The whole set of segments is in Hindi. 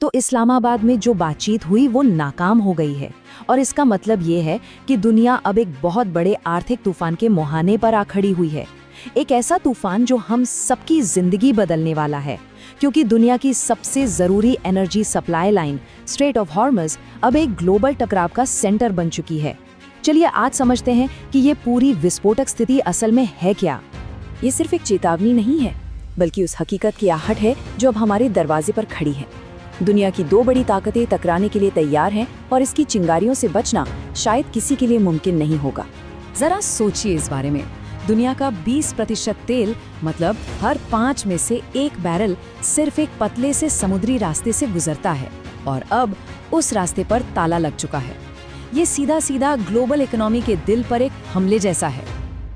तो इस्लामाबाद में जो बातचीत हुई वो नाकाम हो गई है और इसका मतलब ये है कि दुनिया अब एक बहुत बड़े आर्थिक तूफान के मुहाने पर आ खड़ी हुई है। एक ऐसा तूफान जो हम सबकी जिंदगी बदलने वाला है, क्योंकि दुनिया की सबसे जरूरी energy supply line strait of Hormuz अब एक ग्लोबल टकराव का सेंटर बन चुकी है। चलिए आज समझते हैं कि ये पूरी विस्फोटक स्थिति असल में है क्या। ये सिर्फ एक चेतावनी नहीं है, बल्कि उस हकीकत की आहट है जो अब हमारे दरवाजे पर खड़ी है। दुनिया की दो बड़ी ताकतें टकराने के लिए तैयार हैं और इसकी चिंगारियों से बचना शायद किसी के लिए मुमकिन नहीं होगा। जरा सोचिए इस बारे में। दुनिया का 20% तेल, मतलब हर 5 में से 1 बैरल सिर्फ एक पतले से समुद्री रास्ते से गुजरता है और अब उस रास्ते पर ताला लग चुका है। ये सीधा सीधा ग्लोबल इकोनॉमी के दिल पर एक हमले जैसा है।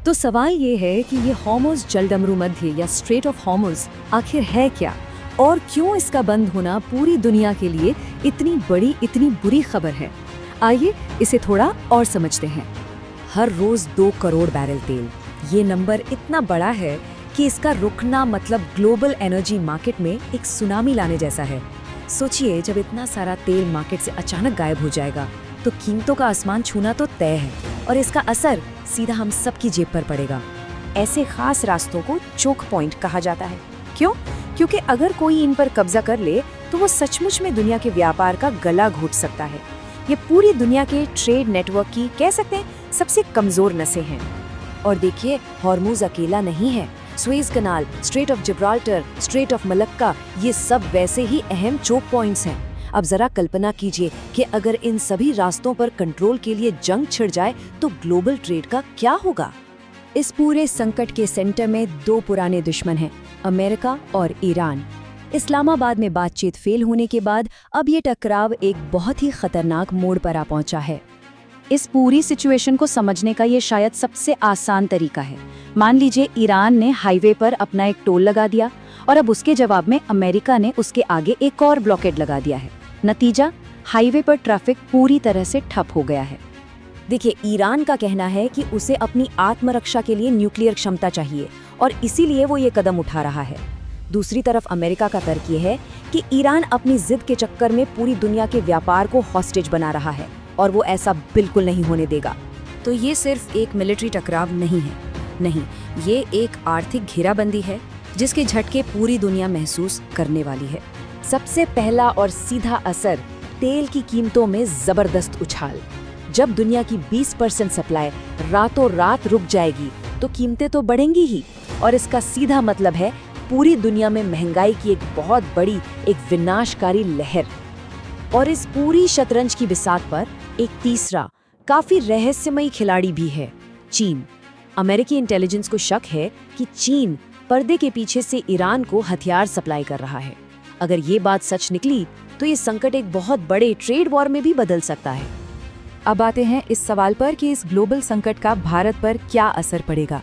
तो सवाल ये है कि ये हॉर्मुज़ जलडमरू मध्य या स्ट्रेट ऑफ हॉर्मुज़ आखिर है क्या, और क्यों इसका बंद होना पूरी दुनिया के लिए इतनी बड़ी, इतनी बुरी खबर है। आइए इसे थोड़ा और समझते हैं। हर रोज 2 करोड़ बैरल तेल, ये नंबर इतना बड़ा है कि इसका रुकना मतलब ग्लोबल एनर्जी मार्केट में एक सुनामी लाने जैसा है। सोचिए, जब इतना सारा तेल मार्केट से अचानक गायब हो जाएगा तो कीमतों का आसमान छूना तो तय है और इसका असर सीधा हम सबकी जेब पर पड़ेगा। ऐसे खास रास्तों को चोक पॉइंट कहा जाता है। क्यों? क्योंकि अगर कोई इन पर कब्जा कर ले तो वो सचमुच में दुनिया के व्यापार का गला घोट सकता है। ये पूरी दुनिया के ट्रेड नेटवर्क की, कह सकते हैं, सबसे कमजोर नसें हैं। और देखिए, हॉर्मुज़ अकेला नहीं है। Suez canal, strait of Gibraltar, strait of Malacca, ये सब वैसे ही अहम चोक पॉइंट्स हैं। अब जरा कल्पना कीजिए कि अगर इन सभी रास्तों पर कंट्रोल के लिए जंग छिड़ जाए तो ग्लोबल ट्रेड का क्या होगा। इस पूरे संकट के सेंटर में 2 पुराने दुश्मन हैं, अमेरिका और ईरान। इस्लामाबाद में बातचीत फेल होने के बाद अब ये टकराव एक बहुत ही खतरनाक मोड़ पर आ पहुंचा है। इस पूरी सिचुएशन को समझने का ये शायद सबसे आसान तरीका है। मान लीजिए ईरान ने हाईवे पर अपना एक टोल लगा दिया और अब उसके जवाब में अमेरिका ने उसके आगे एक और ब्लॉकेड लगा दिया है। नतीजा, हाईवे पर ट्रैफिक पूरी तरह से ठप हो गया है। देखिए, ईरान का कहना है कि उसे अपनी आत्मरक्षा के लिए न्यूक्लियर क्षमता चाहिए और इसीलिए वो ये कदम उठा रहा है। दूसरी तरफ अमेरिका का तर्क ये है कि ईरान अपनी जिद के चक्कर में पूरी दुनिया के व्यापार को हॉस्टेज बना रहा है और वो ऐसा बिल्कुल नहीं होने देगा। तो ये सिर्फ एक मिलिट्री टकराव नहीं है, नहीं, ये एक आर्थिक घेराबंदी है जिसके झटके पूरी दुनिया महसूस करने वाली है। सबसे पहला और सीधा असर, तेल की कीमतों में जबरदस्त उछाल। जब दुनिया की 20% सप्लाई रातों रात रुक जाएगी तो कीमतें तो बढ़ेंगी ही, और इसका सीधा मतलब है पूरी दुनिया में महंगाई की एक बहुत बड़ी, एक विनाशकारी लहर। और इस पूरी शतरंज की बिसात पर एक तीसरा, काफी रहस्यमयी खिलाड़ी भी है, चीन। अमेरिकी इंटेलिजेंस को शक है कि चीन पर्दे के पीछे से ईरान को हथियार सप्लाई कर रहा है। अगर ये बात सच निकली तो ये संकट एक बहुत बड़े ट्रेड वॉर में भी बदल सकता है। अब आते हैं इस सवाल पर कि इस ग्लोबल संकट का भारत पर क्या असर पड़ेगा।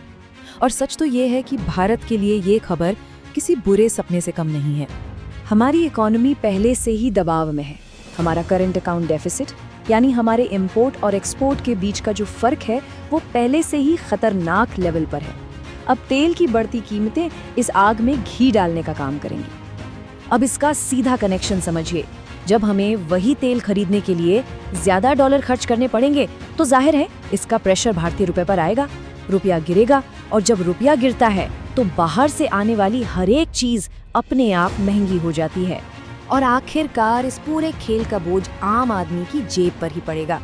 और सच तो ये है कि भारत के लिए ये खबर किसी बुरे सपने से कम नहीं है। हमारी इकोनॉमी पहले से ही दबाव में है। हमारा करंट अकाउंट डेफिसिट, यानी हमारे इंपोर्ट और एक्सपोर्ट के बीच का जो फर्क है, वो पहले से ही खतरनाक लेवल पर है। अब तेल की बढ़ती कीमतें इस आग में घी डालने का काम करेंगी। अब इसका सीधा कनेक्शन समझिए। जब हमें वही तेल खरीदने के लिए ज्यादा डॉलर खर्च करने पड़ेंगे तो जाहिर है इसका प्रेशर भारतीय रुपए पर आएगा, रुपया गिरेगा, और जब रुपया गिरता है तो बाहर से आने वाली हर एक चीज अपने आप महंगी हो जाती है और आखिरकार इस पूरे खेल का बोझ आम आदमी की जेब पर ही पड़ेगा।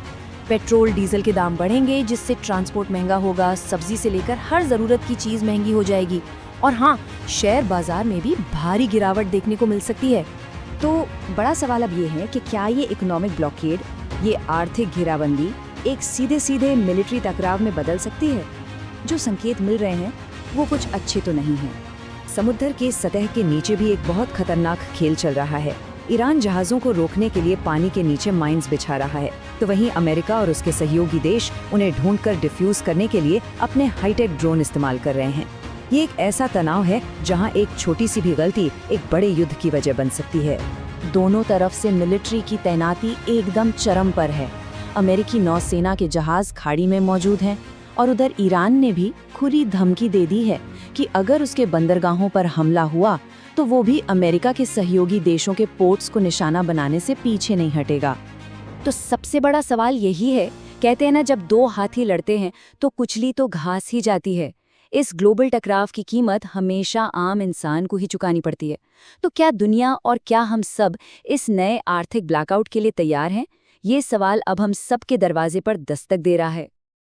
पेट्रोल डीजल के दाम बढ़ेंगे, जिससे ट्रांसपोर्ट महंगा होगा, सब्जी से लेकर हर जरूरत की चीज महंगी हो जाएगी, और हाँ, शेयर बाजार में भी भारी गिरावट देखने को मिल सकती है। तो बड़ा सवाल अब ये है कि क्या ये इकोनॉमिक ब्लॉकेड, ये आर्थिक घेराबंदी एक सीधे सीधे मिलिट्री टकराव में बदल सकती है। जो संकेत मिल रहे हैं वो कुछ अच्छे तो नहीं हैं। समुद्र के सतह के नीचे भी एक बहुत खतरनाक खेल चल रहा है। ईरान जहाज़ों को रोकने के लिए पानी के नीचे माइंस बिछा रहा है, तो वहीं अमेरिका और उसके सहयोगी देश उन्हें ढूंढकर डिफ्यूज करने के लिए अपने हाईटेक ड्रोन इस्तेमाल कर रहे हैं। ये एक ऐसा तनाव है जहां एक छोटी सी भी गलती एक बड़े युद्ध की वजह बन सकती है। दोनों तरफ से मिलिट्री की तैनाती एकदम चरम पर है। अमेरिकी नौसेना के जहाज खाड़ी में मौजूद हैं और उधर ईरान ने भी खुली धमकी दे दी है कि अगर उसके बंदरगाहों पर हमला हुआ तो वो भी अमेरिका के सहयोगी देशों के पोर्ट्स को निशाना बनाने से पीछे नहीं हटेगा। तो सबसे बड़ा सवाल यही है, कहते हैं ना, जब दो हाथी लड़ते हैं तो कुचली तो घास ही जाती है। इस ग्लोबल टकराव की कीमत हमेशा आम इंसान को ही चुकानी पड़ती है। तो क्या दुनिया और क्या हम सब इस नए आर्थिक ब्लैकआउट के लिए तैयार हैं? ये सवाल अब हम सब के दरवाजे पर दस्तक दे रहा है।